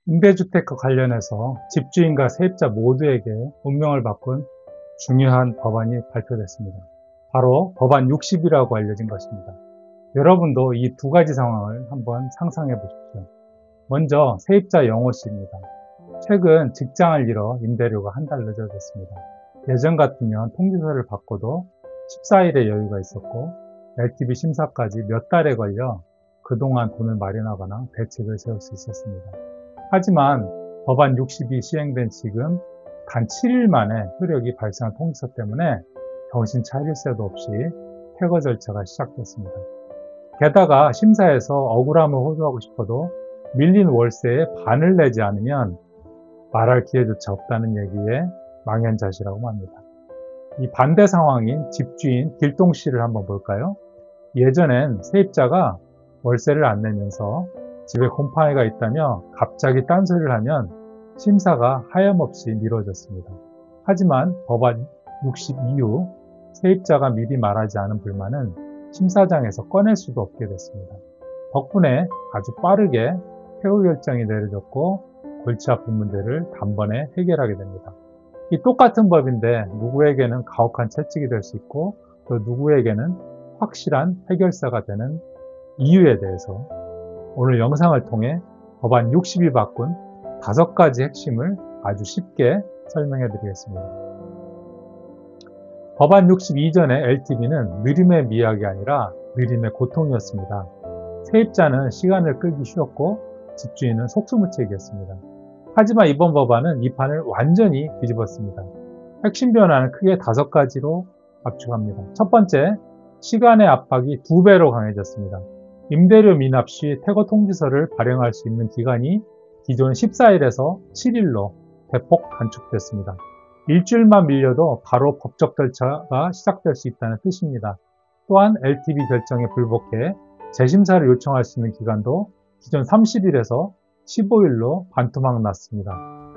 임대주택과 관련해서 집주인과 세입자 모두에게 운명을 바꾼 중요한 법안이 발표됐습니다. 바로 법안 60이라고 알려진 것입니다. 여러분도 이 두 가지 상황을 한번 상상해 보십시오. 먼저 세입자 영호 씨입니다. 최근 직장을 잃어 임대료가 한 달 늦어졌습니다. 예전 같으면 통지서를 받고도 14일의 여유가 있었고 LTV 심사까지 몇 달에 걸려 그동안 돈을 마련하거나 대책을 세울 수 있었습니다. 하지만 법안 60이 시행된 지금 단 7일 만에 효력이 발생한 통지서 때문에 정신 차릴 새도 없이 퇴거 절차가 시작됐습니다. 게다가 심사에서 억울함을 호소하고 싶어도 밀린 월세의 반을 내지 않으면 말할 기회조차 없다는 얘기에 망연자실하고 맙니다. 이 반대 상황인 집주인 길동 씨를 한번 볼까요? 예전엔 세입자가 월세를 안 내면서 집에 곰팡이가 있다며 갑자기 딴소리를 하면 심사가 하염없이 미뤄졌습니다. 하지만 법안 60 이후 세입자가 미리 말하지 않은 불만은 심사장에서 꺼낼 수도 없게 됐습니다. 덕분에 아주 빠르게 퇴거 결정이 내려졌고 골치 아픈 문제를 단번에 해결하게 됩니다. 이 똑같은 법인데 누구에게는 가혹한 채찍이 될 수 있고 또 누구에게는 확실한 해결사가 되는 이유에 대해서 오늘 영상을 통해 법안 60이 바꾼 5가지 핵심을 아주 쉽게 설명해 드리겠습니다. 법안 60 이전의 LTV는 느림의 미학이 아니라 느림의 고통이었습니다. 세입자는 시간을 끌기 쉬웠고 집주인은 속수무책이었습니다. 하지만 이번 법안은 이 판을 완전히 뒤집었습니다. 핵심 변화는 크게 5가지로 압축합니다. 첫 번째, 시간의 압박이 2배로 강해졌습니다. 임대료 미납 시 퇴거 통지서를 발행할 수 있는 기간이 기존 14일에서 7일로 대폭 단축됐습니다. 일주일만 밀려도 바로 법적 절차가 시작될 수 있다는 뜻입니다. 또한 LTV 결정에 불복해 재심사를 요청할 수 있는 기간도 기존 30일에서 15일로 반토막 났습니다.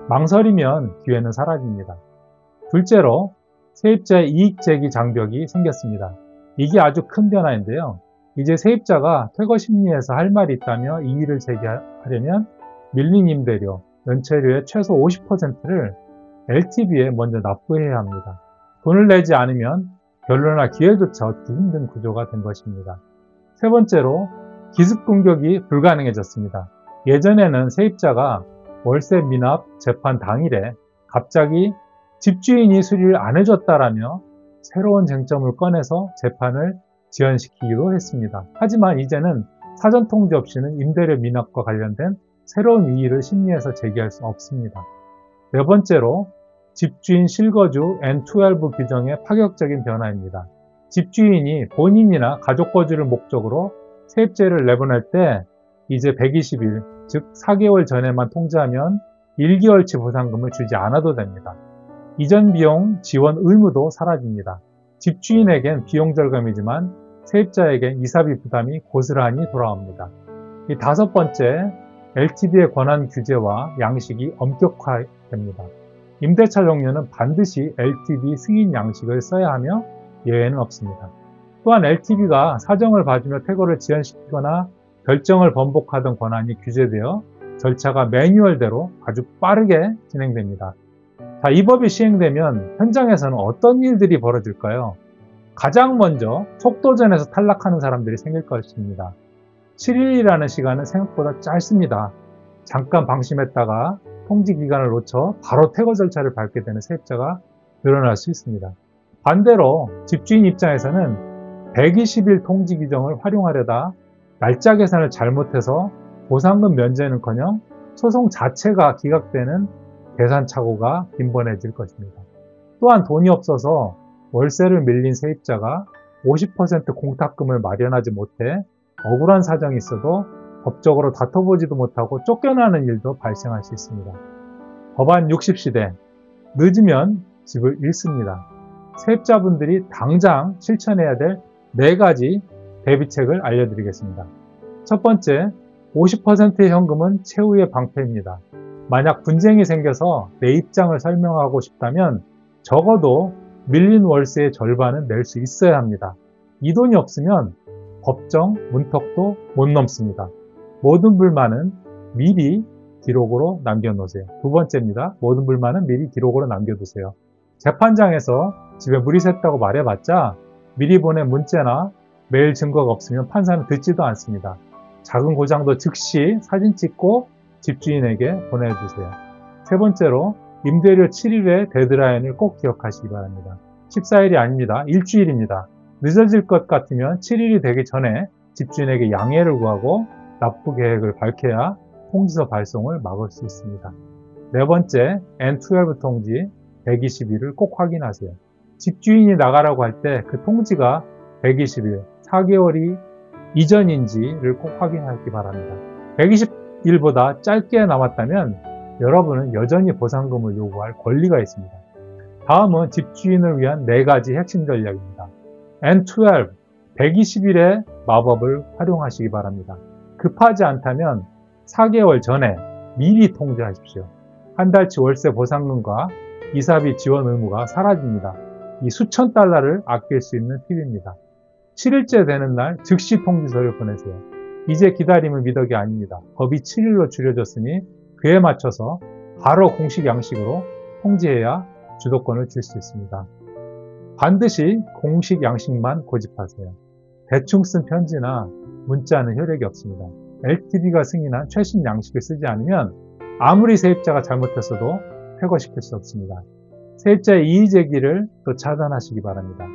망설이면 기회는 사라집니다. 둘째로 세입자의 이익제기 장벽이 생겼습니다. 이게 아주 큰 변화인데요. 이제 세입자가 퇴거 심리에서 할 말이 있다며 이의를 제기하려면 밀린 임대료, 연체료의 최소 50%를 LTV에 먼저 납부해야 합니다. 돈을 내지 않으면 변론할 기회조차 얻기 힘든 구조가 된 것입니다. 세 번째로 기습 공격이 불가능해졌습니다. 예전에는 세입자가 월세 미납 재판 당일에 갑자기 집주인이 수리를 안 해줬다라며 새로운 쟁점을 꺼내서 재판을 지연시키기도 했습니다. 하지만 이제는 사전 통지 없이는 임대료 미납과 관련된 새로운 이의를 심리에서 제기할 수 없습니다. 네 번째로 집주인 실거주 N12 규정의 파격적인 변화입니다. 집주인이 본인이나 가족 거주를 목적으로 세입자를 내보낼 때 이제 120일, 즉 4개월 전에만 통지하면 1개월치 보상금을 주지 않아도 됩니다. 이전 비용 지원 의무도 사라집니다. 집주인에겐 비용 절감이지만 세입자에겐 이사비 부담이 고스란히 돌아옵니다. 이 5번째, LTV의 권한 규제와 양식이 엄격화됩니다. 임대차 종료는 반드시 LTV 승인 양식을 써야 하며 예외는 없습니다. 또한 LTV가 사정을 봐주며 퇴거를 지연시키거나 결정을 번복하던 권한이 규제되어 절차가 매뉴얼대로 아주 빠르게 진행됩니다. 자, 이 법이 시행되면 현장에서는 어떤 일들이 벌어질까요? 가장 먼저 속도전에서 탈락하는 사람들이 생길 것입니다. 7일이라는 시간은 생각보다 짧습니다. 잠깐 방심했다가 통지 기간을 놓쳐 바로 퇴거 절차를 밟게 되는 세입자가 늘어날 수 있습니다. 반대로 집주인 입장에서는 120일 통지 규정을 활용하려다 날짜 계산을 잘못해서 보상금 면제는커녕 소송 자체가 기각되는 계산착오가 빈번해질 것입니다. 또한 돈이 없어서 월세를 밀린 세입자가 50% 공탁금을 마련하지 못해 억울한 사정이 있어도 법적으로 다퉈보지도 못하고 쫓겨나는 일도 발생할 수 있습니다. 법안 60시대, 늦으면 집을 잃습니다. 세입자분들이 당장 실천해야 될 4가지 대비책을 알려드리겠습니다. 첫 번째, 50%의 현금은 최후의 방패입니다. 만약 분쟁이 생겨서 내 입장을 설명하고 싶다면 적어도 밀린 월세의 절반은 낼 수 있어야 합니다. 이 돈이 없으면 법정 문턱도 못 넘습니다. 모든 불만은 미리 기록으로 남겨놓으세요. 두 번째입니다. 모든 불만은 미리 기록으로 남겨두세요. 재판장에서 집에 물이 샜다고 말해봤자 미리 보낸 문자나 메일 증거가 없으면 판사는 듣지도 않습니다. 작은 고장도 즉시 사진 찍고 집주인에게 보내주세요. 세 번째로 임대료 7일의 데드라인을 꼭 기억하시기 바랍니다. 14일이 아닙니다. 일주일입니다. 늦어질 것 같으면 7일이 되기 전에 집주인에게 양해를 구하고 납부 계획을 밝혀야 통지서 발송을 막을 수 있습니다. 네 번째, N12 통지 120일을 꼭 확인하세요. 집주인이 나가라고 할 때 그 통지가 120일, 4개월이 이전인지를 꼭 확인하기 바랍니다. 120일보다 짧게 남았다면 여러분은 여전히 보상금을 요구할 권리가 있습니다. 다음은 집주인을 위한 4가지 핵심 전략입니다. N12, 120일의 마법을 활용하시기 바랍니다. 급하지 않다면 4개월 전에 미리 통지하십시오. 한 달치 월세 보상금과 이사비 지원 의무가 사라집니다. 이 수천 달러를 아낄 수 있는 팁입니다. 7일째 되는 날 즉시 통지서를 보내세요. 이제 기다림은 미덕이 아닙니다. 법이 7일로 줄여졌으니 그에 맞춰서 바로 공식 양식으로 통지해야 주도권을 줄 수 있습니다. 반드시 공식 양식만 고집하세요. 대충 쓴 편지나 문자는 효력이 없습니다. LTV가 승인한 최신 양식을 쓰지 않으면 아무리 세입자가 잘못했어도 퇴거시킬 수 없습니다. 세입자의 이의 제기를 또 차단하시기 바랍니다.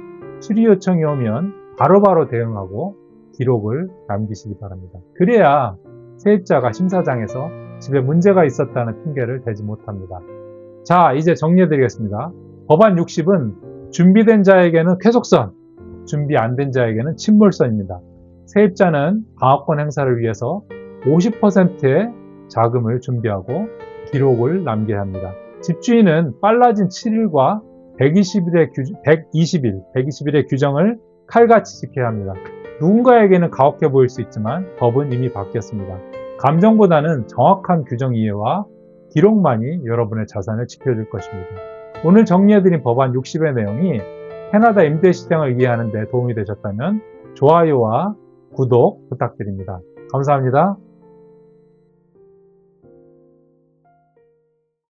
수리 요청이 오면 바로바로 대응하고 기록을 남기시기 바랍니다. 그래야 세입자가 심사장에서 집에 문제가 있었다는 핑계를 대지 못합니다. 자, 이제 정리해드리겠습니다. 법안 60은 준비된 자에게는 쾌속선, 준비 안 된 자에게는 침몰선입니다. 세입자는 방어권 행사를 위해서 50%의 자금을 준비하고 기록을 남겨야 합니다. 집주인은 빨라진 7일과 120일의 규정을 칼같이 지켜야 합니다. 누군가에게는 가혹해 보일 수 있지만 법은 이미 바뀌었습니다. 감정보다는 정확한 규정 이해와 기록만이 여러분의 자산을 지켜줄 것입니다. 오늘 정리해드린 법안 60의 내용이 캐나다 임대시장을 이해하는 데 도움이 되셨다면 좋아요와 구독 부탁드립니다. 감사합니다.